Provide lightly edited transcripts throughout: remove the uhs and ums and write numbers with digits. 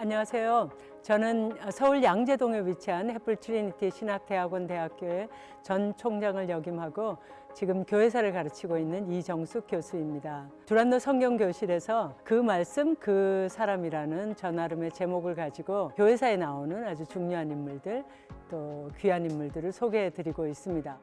안녕하세요. 저는 서울 양재동에 위치한 햇불 트리니티 신학대학원 대학교의 전 총장을 역임하고 지금 교회사를 가르치고 있는 이정숙 교수입니다. 두란노 성경교실에서 그 말씀 그 사람이라는 저 나름의 제목을 가지고 교회사에 나오는 아주 중요한 인물들 또 귀한 인물들을 소개해 드리고 있습니다.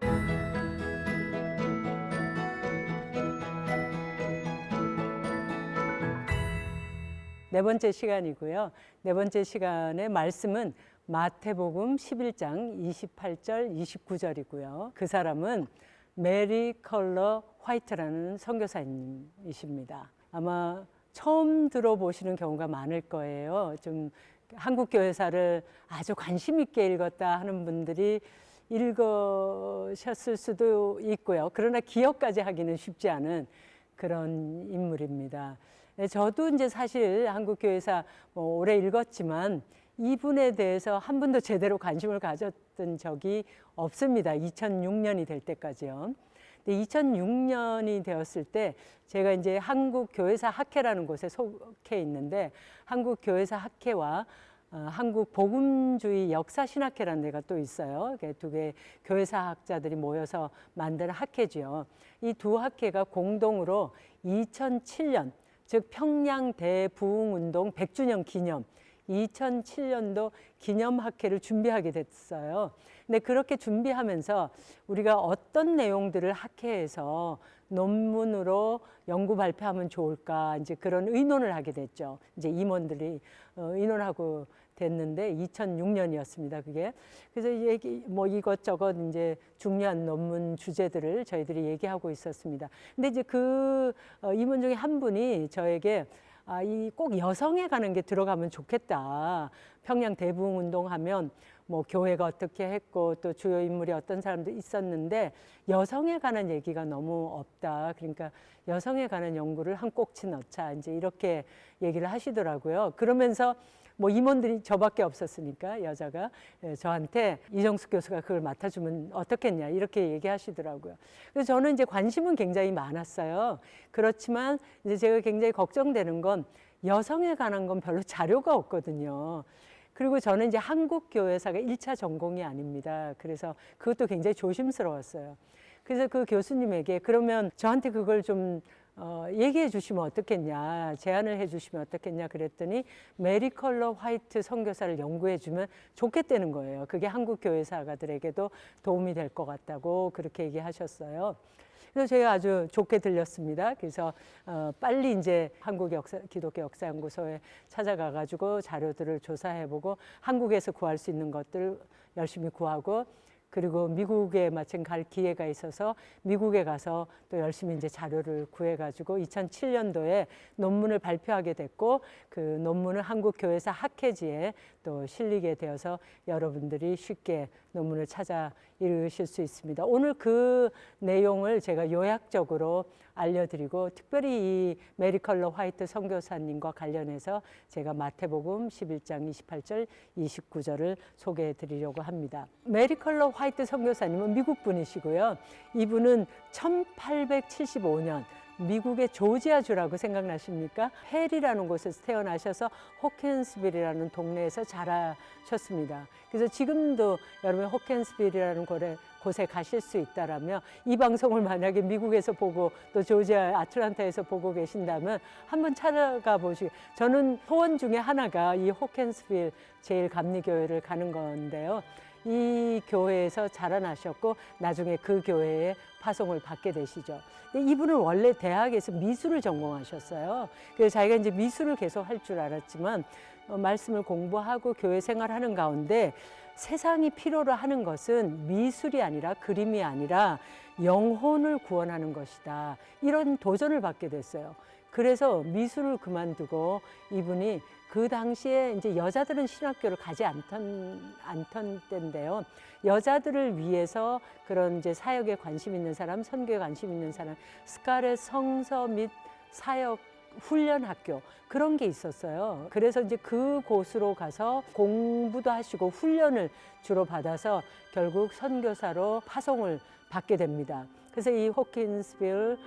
네 번째 시간이고요. 네 번째 시간의 말씀은 마태복음 11장 28절, 29절이고요. 그 사람은 메리 컬러 화이트라는 선교사님이십니다. 아마 처음 들어보시는 경우가 많을 거예요. 좀 한국 교회사를 아주 관심 있게 읽었다 하는 분들이 읽으셨을 수도 있고요. 그러나 기억까지 하기는 쉽지 않은 그런 인물입니다. 저도 이제 사실 한국교회사 오래 읽었지만 이분에 대해서 한 번도 제대로 관심을 가졌던 적이 없습니다. 2006년이 될 때까지요. 근데 2006년이 되었을 때 제가 이제 한국교회사 학회라는 곳에 속해 있는데 한국교회사 학회와 한국 복음주의 역사신학회라는 데가 또 있어요. 두 개의 교회사학자들이 모여서 만든 학회지요. 이 두 학회가 공동으로 2007년, 즉 평양 대부흥운동 100주년 기념 2007년도 기념학회를 준비하게 됐어요. 근데 그렇게 준비하면서 우리가 어떤 내용들을 학회에서 논문으로 연구 발표하면 좋을까 이제 그런 의논을 하게 됐죠. 이제 임원들이 의논하고 됐는데 2006년이었습니다. 그게 그래서 이것저것 이제 중요한 논문 주제들을 저희들이 얘기하고 있었습니다. 근데 이제 그 임원 중에 한 분이 저에게 이 꼭 여성에 관한 게 들어가면 좋겠다. 평양 대부흥운동 하면 뭐 교회가 어떻게 했고 또 주요 인물이 어떤 사람도 있었는데 여성에 관한 얘기가 너무 없다. 그러니까 여성에 관한 연구를 한 꼭지 넣자. 이제 이렇게 얘기를 하시더라고요. 그러면서 뭐 임원들이 저밖에 없었으니까 여자가 저한테 이정숙 교수가 그걸 맡아주면 어떻겠냐 이렇게 얘기하시더라고요. 그래서 저는 이제 관심은 굉장히 많았어요. 그렇지만 이제 제가 굉장히 걱정되는 건 여성에 관한 건 별로 자료가 없거든요. 그리고 저는 이제 한국교회사가 1차 전공이 아닙니다. 그래서 그것도 굉장히 조심스러웠어요. 그래서 그 교수님에게 그러면 저한테 그걸 좀 얘기해 주시면 어떻겠냐, 제안을 해 주시면 어떻겠냐 그랬더니 메리 컬러 화이트 선교사를 연구해 주면 좋겠다는 거예요. 그게 한국 교회사가들에게도 도움이 될 것 같다고 그렇게 얘기하셨어요. 그래서 제가 아주 좋게 들렸습니다. 그래서 빨리 이제 기독교 역사연구소에 찾아가 가지고 자료들을 조사해 보고 한국에서 구할 수 있는 것들 열심히 구하고 그리고 미국에 마침 갈 기회가 있어서 미국에 가서 또 열심히 이제 자료를 구해가지고 2007년도에 논문을 발표하게 됐고 그 논문을 한국교회사 학회지에 또 실리게 되어서 여러분들이 쉽게 논문을 찾아 읽으실 수 있습니다. 오늘 그 내용을 제가 요약적으로 알려드리고 특별히 이 메리 컬러 화이트 선교사님과 관련해서 제가 마태복음 11장 28절 29절을 소개해 드리려고 합니다. 메리 컬러 화이트 선교사님은 미국 분이시고요. 이분은 1875년 미국의 조지아주라고 생각나십니까? 헬이라는 곳에서 태어나셔서 호켄스빌이라는 동네에서 자라셨습니다. 그래서 지금도 여러분 호켄스빌이라는 곳에 가실 수 있다라면 이 방송을 만약에 미국에서 보고 또 조지아 아틀란타에서 보고 계신다면 한번 찾아가 보시고 저는 소원 중에 하나가 이 호켄스빌 제일감리교회를 가는 건데요. 이 교회에서 자라나셨고 나중에 그 교회에 파송을 받게 되시죠. 근데 이분은 원래 대학에서 미술을 전공하셨어요. 그래서 자기가 이제 미술을 계속 할 줄 알았지만 말씀을 공부하고 교회 생활하는 가운데 세상이 필요로 하는 것은 미술이 아니라 그림이 아니라 영혼을 구원하는 것이다. 이런 도전을 받게 됐어요. 그래서 미술을 그만두고 이분이 그 당시에 이제 여자들은 신학교를 가지 않던 때인데요. 여자들을 위해서 그런 이제 사역에 관심 있는 사람, 선교에 관심 있는 사람, 스카렛 성서 및 사역 훈련 학교 그런 게 있었어요. 그래서 이제 그곳으로 가서 공부도 하시고 훈련을 주로 받아서 결국 선교사로 파송을 받게 됩니다. 그래서 이 호킨스빌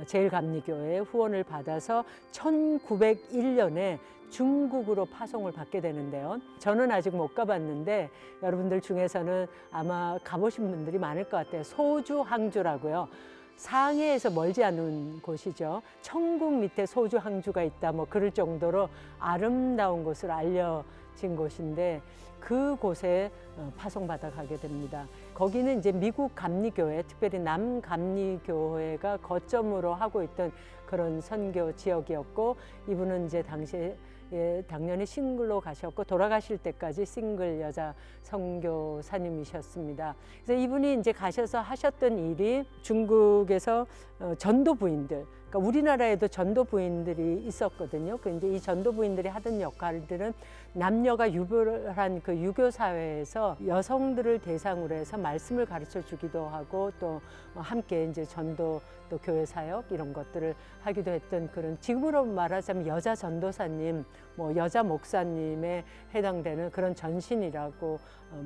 제일감리교회 후원을 받아서 1901년에 중국으로 파송을 받게 되는데요. 저는 아직 못 가봤는데 여러분들 중에서는 아마 가보신 분들이 많을 것 같아요. 소주 항주라고요. 상해에서 멀지 않은 곳이죠. 천국 밑에 소주 항주가 있다, 뭐 그럴 정도로 아름다운 곳으로 알려진 곳인데 그곳에 파송받아 가게 됩니다. 거기는 이제 미국 감리교회, 특별히 남감리교회가 거점으로 하고 있던 그런 선교 지역이었고, 이분은 이제 당시에 당연히 싱글로 가셨고 돌아가실 때까지 싱글 여자 선교사님이셨습니다. 그래서 이분이 이제 가셔서 하셨던 일이 중국에서 전도 부인들, 그러니까 우리나라에도 전도 부인들이 있었거든요. 그 이제 이 전도 부인들이 하던 역할들은 남녀가 유별한 그 유교 사회에서 여성들을 대상으로 해서 말씀을 가르쳐 주기도 하고 또 함께 이제 전도 또 교회 사역 이런 것들을 하기도 했던 그런, 지금으로 말하자면 여자 전도사님, 뭐 여자 목사님에 해당되는 그런 전신이라고,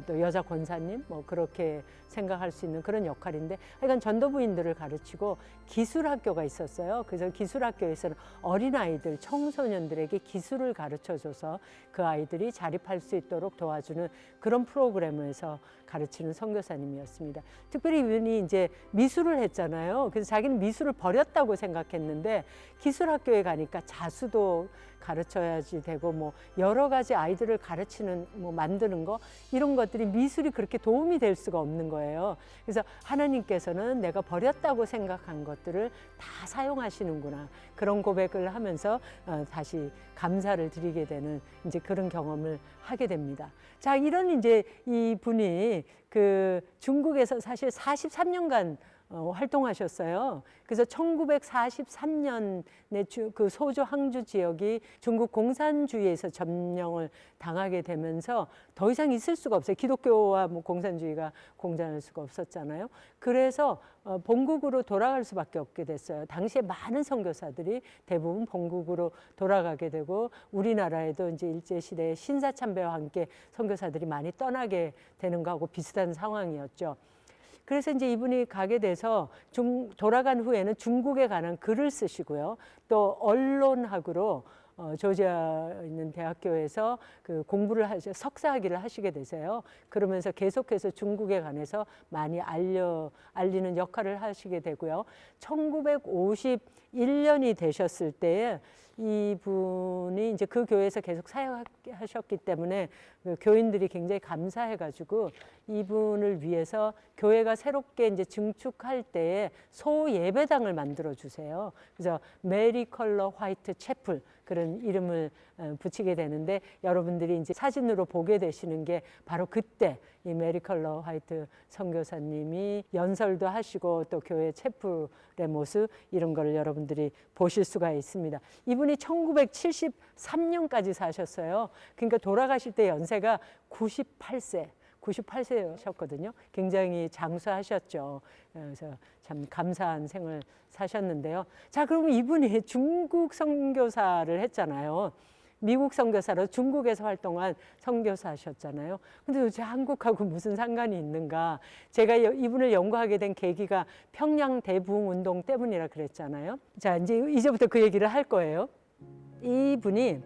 또 여자 권사님 뭐 그렇게 생각할 수 있는 그런 역할인데, 하여간 전도부인들을 가르치고 기술학교가 있었어요. 그래서 기술학교에서는 어린아이들, 청소년들에게 기술을 가르쳐줘서 그 아이들이 자립할 수 있도록 도와주는 그런 프로그램에서 가르치는 선교사님이었습니다. 특별히 이분이 이제 미술을 했잖아요. 그래서 자기는 미술을 버렸다고 생각했는데 기술학교에 가니까 자수도 가르쳐야지 되고 뭐 여러 가지 아이들을 가르치는 뭐 만드는 거 이런 것들이 미술이 그렇게 도움이 될 수가 없는 거예요. 그래서 하나님께서는 내가 버렸다고 생각한 것들을 다 사용하시는구나, 그런 고백을 하면서 다시 감사를 드리게 되는 이제 그런 경험을 하게 됩니다. 자, 이런 이제 이 분이 그 중국에서 사실 43년간 활동하셨어요. 그래서 1943년에 그 소주 항주 지역이 중국 공산주의에서 점령을 당하게 되면서 더 이상 있을 수가 없어요. 기독교와 뭐 공산주의가 공존할 수가 없었잖아요. 그래서 본국으로 돌아갈 수밖에 없게 됐어요. 당시에 많은 선교사들이 대부분 본국으로 돌아가게 되고, 우리나라에도 이제 일제 시대에 신사참배와 함께 선교사들이 많이 떠나게 되는 거하고 비슷한 상황이었죠. 그래서 이제 이분이 가게 돼서 돌아간 후에는 중국에 관한 글을 쓰시고요. 또 언론학으로 조지아에 있는 대학교에서 그 공부를 석사학위를 하시게 되세요. 그러면서 계속해서 중국에 관해서 많이 알리는 역할을 하시게 되고요. 1951년이 되셨을 때에 이분이 이제 그 교회에서 계속 사역하셨기 때문에 그 교인들이 굉장히 감사해가지고 이분을 위해서 교회가 새롭게 이제 증축할 때에 소예배당을 만들어 주세요. 그래서 메리 컬러 화이트 채플, 그런 이름을 붙이게 되는데, 여러분들이 이제 사진으로 보게 되시는 게 바로 그때 이 메리 컬러 화이트 선교사님이 연설도 하시고 또 교회 채플의 모습, 이런 걸 여러분들이 보실 수가 있습니다. 이분이 1973년까지 사셨어요. 그러니까 돌아가실 때 연세가 98세셨거든요. 굉장히 장수하셨죠. 그래서 참 감사한 생을 사셨는데요. 자, 그러면 이분이 중국 선교사를 했잖아요. 미국 선교사로 중국에서 활동한 선교사셨잖아요. 근데 도대체 한국하고 무슨 상관이 있는가? 제가 이분을 연구하게 된 계기가 평양 대부흥 운동 때문이라 그랬잖아요. 자, 이제부터 그 얘기를 할 거예요. 이분이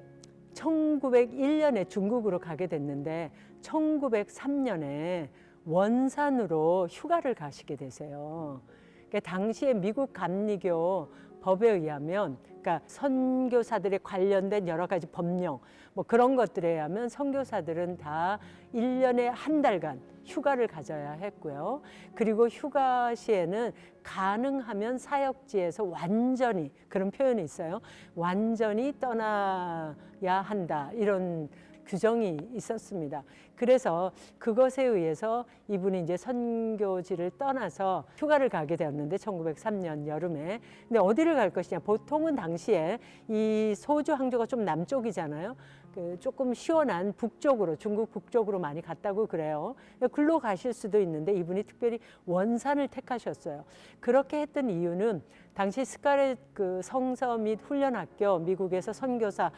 1901년에 중국으로 가게 됐는데 1903년에 원산으로 휴가를 가시게 되세요. 그러니까 당시에 미국 감리교 법에 의하면, 그러니까 선교사들에 관련된 여러 가지 법령 뭐 그런 것들에 의하면 선교사들은 다 1년에 한 달간 휴가를 가져야 했고요. 그리고 휴가 시에는 가능하면 사역지에서 완전히, 그런 표현이 있어요. 완전히 떠나야 한다, 이런 규정이 있었습니다. 그래서 그것에 의해서 이분이 이제 선교지를 떠나서 휴가를 가게 되었는데 1903년 여름에. 근데 어디를 갈 것이냐? 보통은 당시에 이 소주 항저가 좀 남쪽이잖아요. 그 조금 시원한 북쪽으로, 중국 북쪽으로 많이 갔다고 그래요. 글로 가실 수도 있는데 이분이 특별히 원산을 택하셨어요. 그렇게 했던 이유는 당시 스카렛 그 성서 및 훈련학교, 미국에서 선교사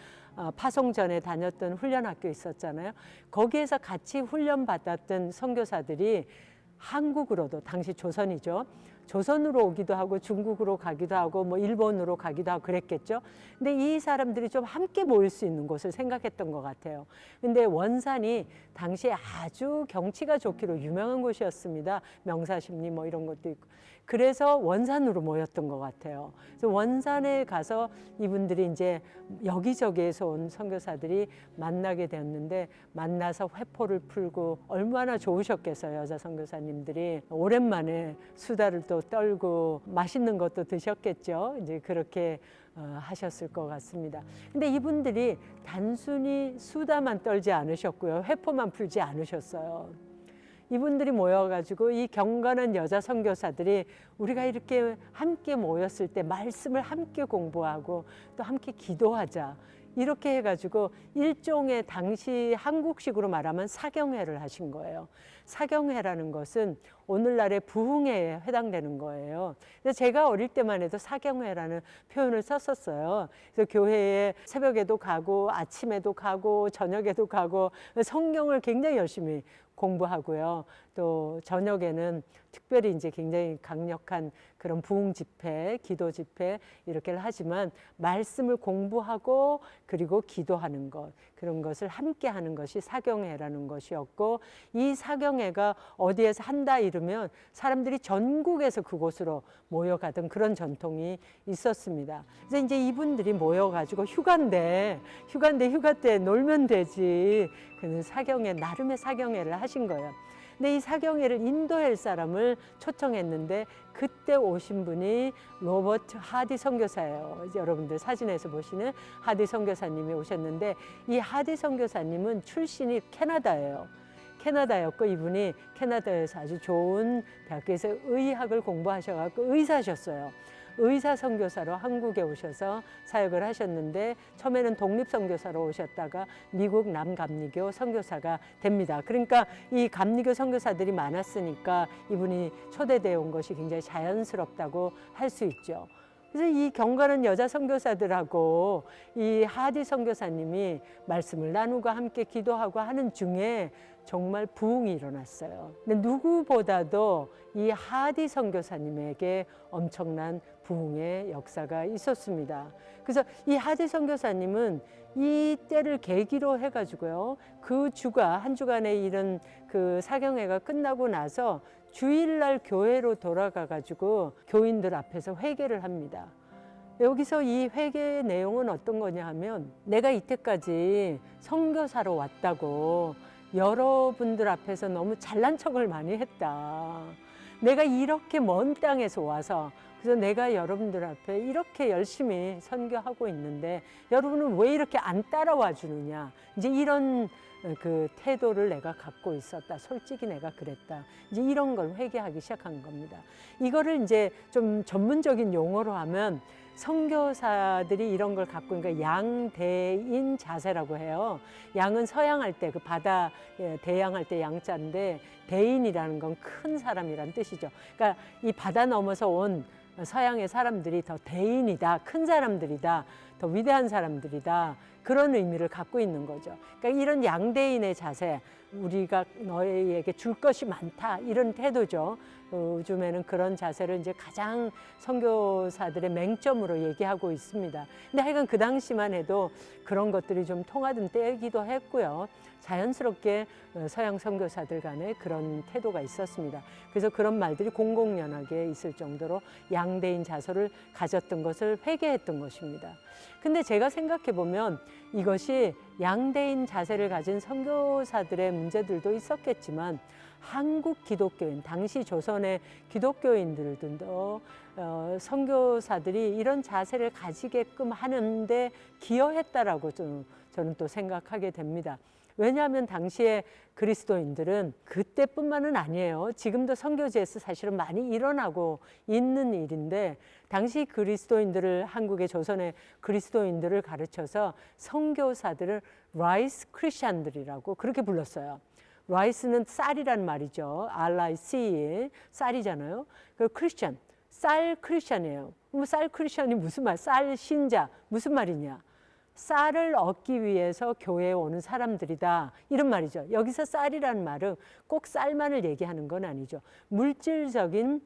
파송 전에 다녔던 훈련학교 있었잖아요. 거기에서 같이 훈련받았던 선교사들이 한국으로도, 당시 조선이죠, 조선으로 오기도 하고 중국으로 가기도 하고 뭐 일본으로 가기도 하고 그랬겠죠. 근데 이 사람들이 좀 함께 모일 수 있는 곳을 생각했던 것 같아요. 근데 원산이 당시에 아주 경치가 좋기로 유명한 곳이었습니다. 명사십리 뭐 이런 것도 있고. 그래서 원산으로 모였던 것 같아요. 그래서 원산에 가서 이분들이 이제 여기저기에서 온 선교사들이 만나게 되었는데, 만나서 회포를 풀고 얼마나 좋으셨겠어요. 여자 선교사님들이 오랜만에 수다를 또 떨고 맛있는 것도 드셨겠죠. 이제 그렇게 하셨을 것 같습니다. 근데 이분들이 단순히 수다만 떨지 않으셨고요, 회포만 풀지 않으셨어요. 이분들이 모여가지고 이 경건한 여자 선교사들이 우리가 이렇게 함께 모였을 때 말씀을 함께 공부하고 또 함께 기도하자, 이렇게 해가지고 일종의 당시 한국식으로 말하면 사경회를 하신 거예요. 사경회라는 것은 오늘날의 부흥회에 해당되는 거예요. 그래서 제가 어릴 때만 해도 사경회라는 표현을 썼었어요. 그래서 교회에 새벽에도 가고 아침에도 가고 저녁에도 가고 성경을 굉장히 열심히 공부하고요. 또 저녁에는 특별히 이제 굉장히 강력한 그런 부흥 집회, 기도 집회 이렇게를 하지만 말씀을 공부하고 그리고 기도하는 것, 그런 것을 함께 하는 것이 사경회라는 것이었고, 이 사경회가 어디에서 한다 이러면 사람들이 전국에서 그곳으로 모여가던 그런 전통이 있었습니다. 그래서 이제 이분들이 모여가지고 휴가 때 놀면 되지. 그는 사경회, 나름의 사경회를 하신 거예요. 근데 이 사경회를 인도할 사람을 초청했는데 그때 오신 분이 로버트 하디 선교사예요. 여러분들 사진에서 보시는 하디 선교사님이 오셨는데, 이 하디 선교사님은 출신이 캐나다예요. 캐나다였고, 이분이 캐나다에서 아주 좋은 대학교에서 의학을 공부하셔갖고 의사셨어요. 의사 선교사로 한국에 오셔서 사역을 하셨는데, 처음에는 독립 선교사로 오셨다가 미국 남감리교 선교사가 됩니다. 그러니까 이 감리교 선교사들이 많았으니까 이분이 초대되어 온 것이 굉장히 자연스럽다고 할 수 있죠. 그래서 이 경건한 여자 선교사들하고 이 하디 선교사님이 말씀을 나누고 함께 기도하고 하는 중에 정말 부흥이 일어났어요. 근데 누구보다도 이 하디 선교사님에게 엄청난 부흥의 역사가 있었습니다. 그래서 이 하디 선교사님은 이 때를 계기로 해가지고요, 그 주가 한 주간의 이런 그 사경회가 끝나고 나서 주일날 교회로 돌아가가지고 교인들 앞에서 회개를 합니다. 여기서 이 회개의 내용은 어떤 거냐 하면, 내가 이때까지 선교사로 왔다고 여러분들 앞에서 너무 잘난 척을 많이 했다. 내가 이렇게 먼 땅에서 와서, 그래서 내가 여러분들 앞에 이렇게 열심히 선교하고 있는데 여러분은 왜 이렇게 안 따라와 주느냐. 이제 이런 그 태도를 내가 갖고 있었다. 솔직히 내가 그랬다. 이제 이런 걸 회개하기 시작한 겁니다. 이거를 이제 좀 전문적인 용어로 하면 선교사들이 이런 걸 갖고 있는 양대인 자세라고 해요. 양은 서양할 때 그 바다 대양할 때 양자인데, 대인이라는 건 큰 사람이란 뜻이죠. 그러니까 이 바다 넘어서 온 서양의 사람들이 더 대인이다, 큰 사람들이다, 더 위대한 사람들이다, 그런 의미를 갖고 있는 거죠. 그러니까 이런 양대인의 자세, 우리가 너희에게 줄 것이 많다, 이런 태도죠. 요즘에는 그런 자세를 이제 가장 선교사들의 맹점으로 얘기하고 있습니다. 근데 하여간 그 당시만 해도 그런 것들이 좀 통하던 때이기도 했고요. 자연스럽게 서양 선교사들 간에 그런 태도가 있었습니다. 그래서 그런 말들이 공공연하게 있을 정도로 양대인 자세를 가졌던 것을 회개했던 것입니다. 근데 제가 생각해 보면 이것이 양대인 자세를 가진 선교사들의 문제들도 있었겠지만, 한국 기독교인, 당시 조선의 기독교인들도 선교사들이 이런 자세를 가지게끔 하는데 기여했다라고 저는 또 생각하게 됩니다. 왜냐하면 당시에 그리스도인들은 그때뿐만은 아니에요. 지금도 선교지에서 사실은 많이 일어나고 있는 일인데, 당시 그리스도인들을, 한국의 조선의 그리스도인들을 가르쳐서 선교사들을 라이스 크리스찬들이라고 그렇게 불렀어요. 라이스는 쌀이란 말이죠. RIC, 쌀이잖아요. 그 크리스찬, 쌀 크리스찬이에요. 그럼 쌀 크리스찬이 무슨 말? 쌀 신자, 무슨 말이냐? 쌀을 얻기 위해서 교회에 오는 사람들이다, 이런 말이죠. 여기서 쌀이라는 말은 꼭 쌀만을 얘기하는 건 아니죠. 물질적인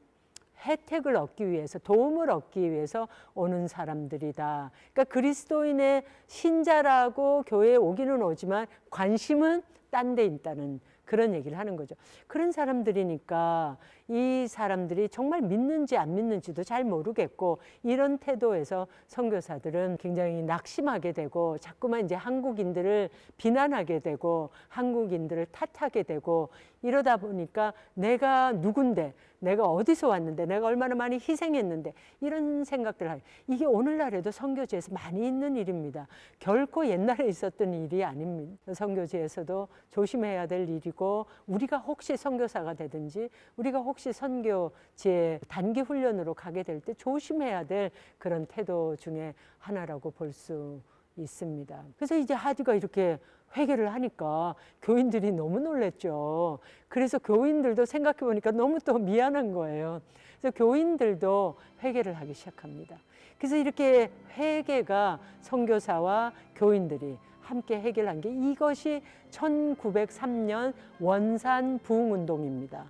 혜택을 얻기 위해서, 도움을 얻기 위해서 오는 사람들이다. 그러니까 그리스도인의 신자라고 교회에 오기는 오지만 관심은 딴 데 있다는 그런 얘기를 하는 거죠. 그런 사람들이니까 이 사람들이 정말 믿는지 안 믿는지도 잘 모르겠고, 이런 태도에서 선교사들은 굉장히 낙심하게 되고 자꾸만 이제 한국인들을 비난하게 되고 한국인들을 탓하게 되고, 이러다 보니까 내가 누군데, 내가 어디서 왔는데, 내가 얼마나 많이 희생했는데, 이런 생각들을 하게. 이게 오늘날에도 선교지에서 많이 있는 일입니다. 결코 옛날에 있었던 일이 아닙니다. 선교지에서도 조심해야 될 일이고, 우리가 혹시 선교사가 되든지 우리가 혹시 선교지에 단기 훈련으로 가게 될 때 조심해야 될 그런 태도 중에 하나라고 볼 수 있습니다. 그래서 이제 하디가 이렇게 회개를 하니까 교인들이 너무 놀랬죠. 그래서 교인들도 생각해 보니까 너무 또 미안한 거예요. 그래서 교인들도 회개를 하기 시작합니다. 그래서 이렇게 회개가 선교사와 교인들이 함께 해결한 게, 이것이 1903년 원산 부흥운동입니다.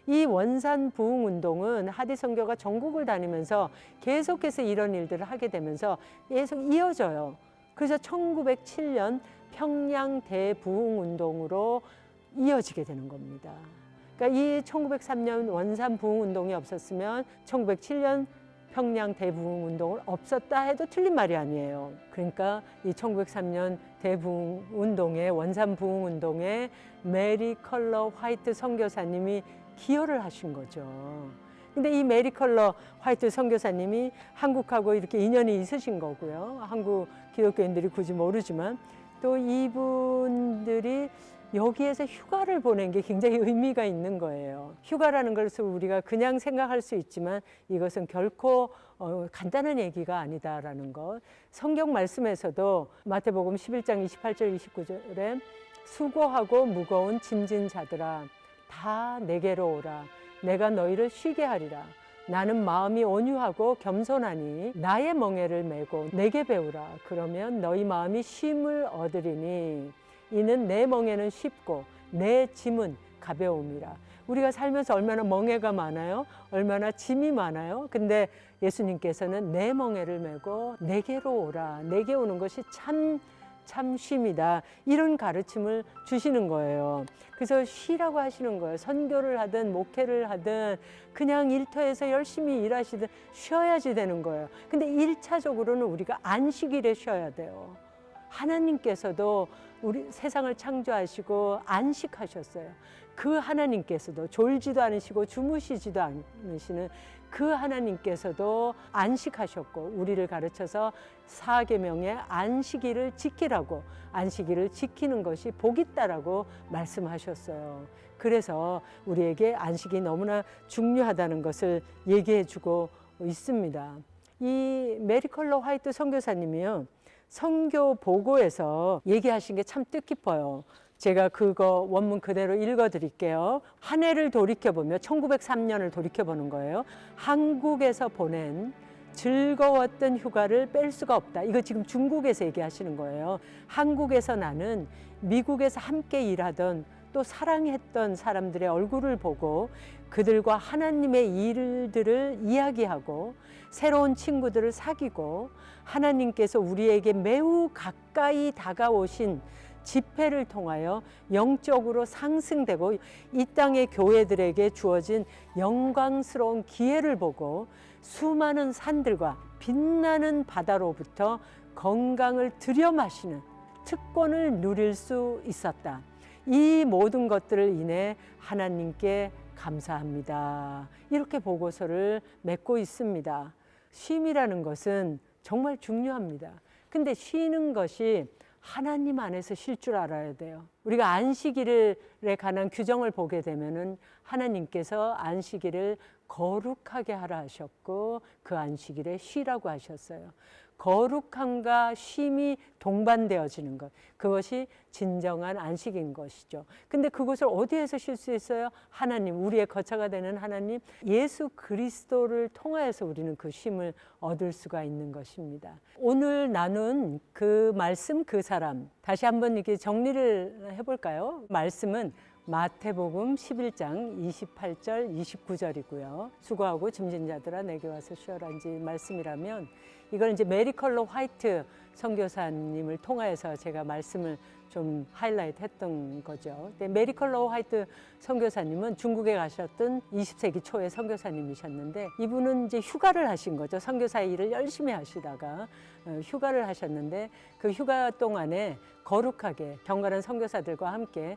이 원산 부흥운동은 하디 선교가 전국을 다니면서 계속해서 이런 일들을 하게 되면서 계속 이어져요. 그래서 1907년 평양 대부흥운동으로 이어지게 되는 겁니다. 그러니까 이 1903년 원산 부흥운동이 없었으면 1907년 평양 대부흥운동을 없었다 해도 틀린 말이 아니에요. 그러니까 이 1903년 대부흥운동에, 원산 부흥운동에 메리 컬러 화이트 선교사님이 기여를 하신 거죠. 근데 이 메리 컬러 화이트 선교사님이 한국하고 이렇게 인연이 있으신 거고요. 한국 기독교인들이 굳이 모르지만, 또 이분들이 여기에서 휴가를 보낸 게 굉장히 의미가 있는 거예요. 휴가라는 것을 우리가 그냥 생각할 수 있지만 이것은 결코 간단한 얘기가 아니다라는 것. 성경 말씀에서도 마태복음 11장 28절 29절에 수고하고 무거운 짐진 자들아 다 내게로 오라. 내가 너희를 쉬게 하리라. 나는 마음이 온유하고 겸손하니 나의 멍에를 메고 내게 배우라. 그러면 너희 마음이 쉼을 얻으리니 이는 내 멍에는 쉽고 내 짐은 가벼움이라. 우리가 살면서 얼마나 멍에가 많아요? 얼마나 짐이 많아요? 근데 예수님께서는 내 멍에를 메고 내게로 오라. 내게 오는 것이 참 쉼이다. 이런 가르침을 주시는 거예요. 그래서 쉬라고 하시는 거예요. 선교를 하든 목회를 하든 그냥 일터에서 열심히 일하시든 쉬어야지 되는 거예요. 근데 1차적으로는 우리가 안식일에 쉬어야 돼요. 하나님께서도 우리 세상을 창조하시고 안식하셨어요. 그 하나님께서도 졸지도 않으시고 주무시지도 않으시는 그 하나님께서도 안식하셨고, 우리를 가르쳐서 사계명의 안식일을 지키라고, 안식일을 지키는 것이 복 있다라고 말씀하셨어요. 그래서 우리에게 안식이 너무나 중요하다는 것을 얘기해 주고 있습니다. 이 메리 컬러 화이트 선교사님이요, 선교 보고에서 얘기하신 게 참 뜻깊어요. 제가 그거 원문 그대로 읽어드릴게요. 한 해를 돌이켜보며 1903년을 돌이켜보는 거예요. 한국에서 보낸 즐거웠던 휴가를 뺄 수가 없다. 이거 지금 중국에서 얘기하시는 거예요. 한국에서 나는 미국에서 함께 일하던 또 사랑했던 사람들의 얼굴을 보고 그들과 하나님의 일들을 이야기하고 새로운 친구들을 사귀고 하나님께서 우리에게 매우 가까이 다가오신 집회를 통하여 영적으로 상승되고 이 땅의 교회들에게 주어진 영광스러운 기회를 보고 수많은 산들과 빛나는 바다로부터 건강을 들여 마시는 특권을 누릴 수 있었다. 이 모든 것들을 인해 하나님께 감사합니다. 이렇게 보고서를 맺고 있습니다. 쉼이라는 것은 정말 중요합니다. 근데 쉬는 것이 하나님 안에서 쉴 줄 알아야 돼요. 우리가 안식일에 관한 규정을 보게 되면은 하나님께서 안식일을 거룩하게 하라 하셨고 그 안식일에 쉬라고 하셨어요. 거룩함과 쉼이 동반되어지는 것, 그것이 진정한 안식인 것이죠. 근데 그것을 어디에서 쉴 수 있어요? 하나님, 우리의 거처가 되는 하나님, 예수 그리스도를 통하여서 우리는 그 쉼을 얻을 수가 있는 것입니다. 오늘 나눈 그 말씀, 그 사람, 다시 한번 이렇게 정리를 해볼까요? 말씀은 마태복음 11장 28절 29절이고요. 수고하고 짐진 자들아 내게 와서 쉬어라는지 말씀이라면 이걸 이제 메리 컬러 화이트 선교사님을 통하여서 제가 말씀을 좀 하이라이트 했던 거죠. 근데 메리 컬러 화이트 선교사님은 중국에 가셨던 20세기 초의 선교사님이셨는데 이분은 이제 휴가를 하신 거죠. 선교사 일을 열심히 하시다가 휴가를 하셨는데 그 휴가 동안에 거룩하게 경건한 선교사들과 함께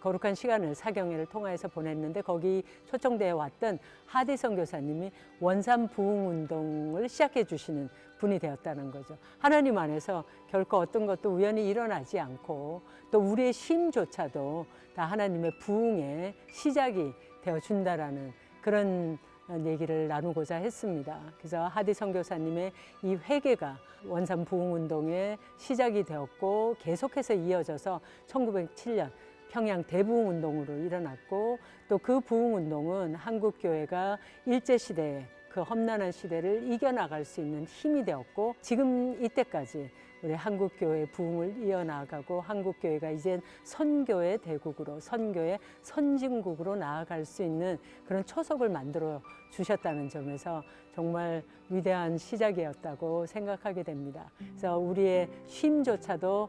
거룩한 시간을 사경회를 통해서 보냈는데 거기 초청되어 왔던 하디 선교사님이 원산 부흥 운동을 시작해 주시는 분이 되었다는 거죠. 하나님 안에서 결코 어떤 것도 우연히 일어나지 않고 또 우리의 쉼조차도 다 하나님의 부흥의 시작이 되어 준다라는 그런 얘기를 나누고자 했습니다. 그래서 하디 선교사님의 이 회개가 원산 부흥 운동의 시작이 되었고 계속해서 이어져서 1907년 평양 대부흥 운동으로 일어났고 또 그 부흥 운동은 한국 교회가 일제 시대에 그 험난한 시대를 이겨나갈 수 있는 힘이 되었고 지금 이때까지 우리 한국 교회의 부흥을 이어나가고 한국 교회가 이젠 선교의 대국으로 선교의 선진국으로 나아갈 수 있는 그런 초석을 만들어 주셨다는 점에서 정말 위대한 시작이었다고 생각하게 됩니다. 그래서 우리의 쉼조차도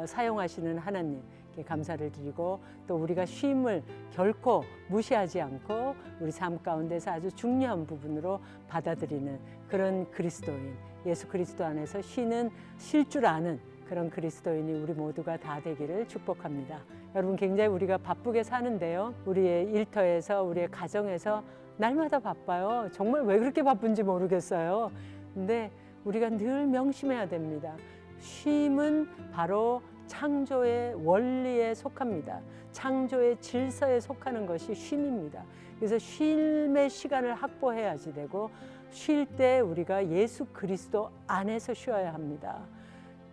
사용하시는 하나님 감사를 드리고 또 우리가 쉼을 결코 무시하지 않고 우리 삶 가운데서 아주 중요한 부분으로 받아들이는 그런 그리스도인, 예수 그리스도 안에서 쉬는 쉴 줄 아는 그런 그리스도인이 우리 모두가 다 되기를 축복합니다. 여러분 굉장히 우리가 바쁘게 사는데요. 우리의 일터에서 우리의 가정에서 날마다 바빠요. 정말 왜 그렇게 바쁜지 모르겠어요. 근데 우리가 늘 명심해야 됩니다. 쉼은 바로 창조의 원리에 속합니다. 창조의 질서에 속하는 것이 쉼입니다. 그래서 쉼의 시간을 확보해야지 되고 쉴 때 우리가 예수 그리스도 안에서 쉬어야 합니다.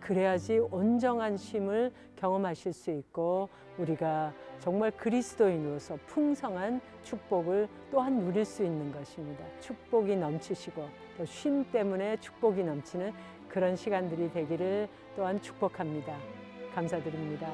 그래야지 온전한 쉼을 경험하실 수 있고 우리가 정말 그리스도인으로서 풍성한 축복을 또한 누릴 수 있는 것입니다. 축복이 넘치시고 또 쉼 때문에 축복이 넘치는 그런 시간들이 되기를 또한 축복합니다. 감사드립니다.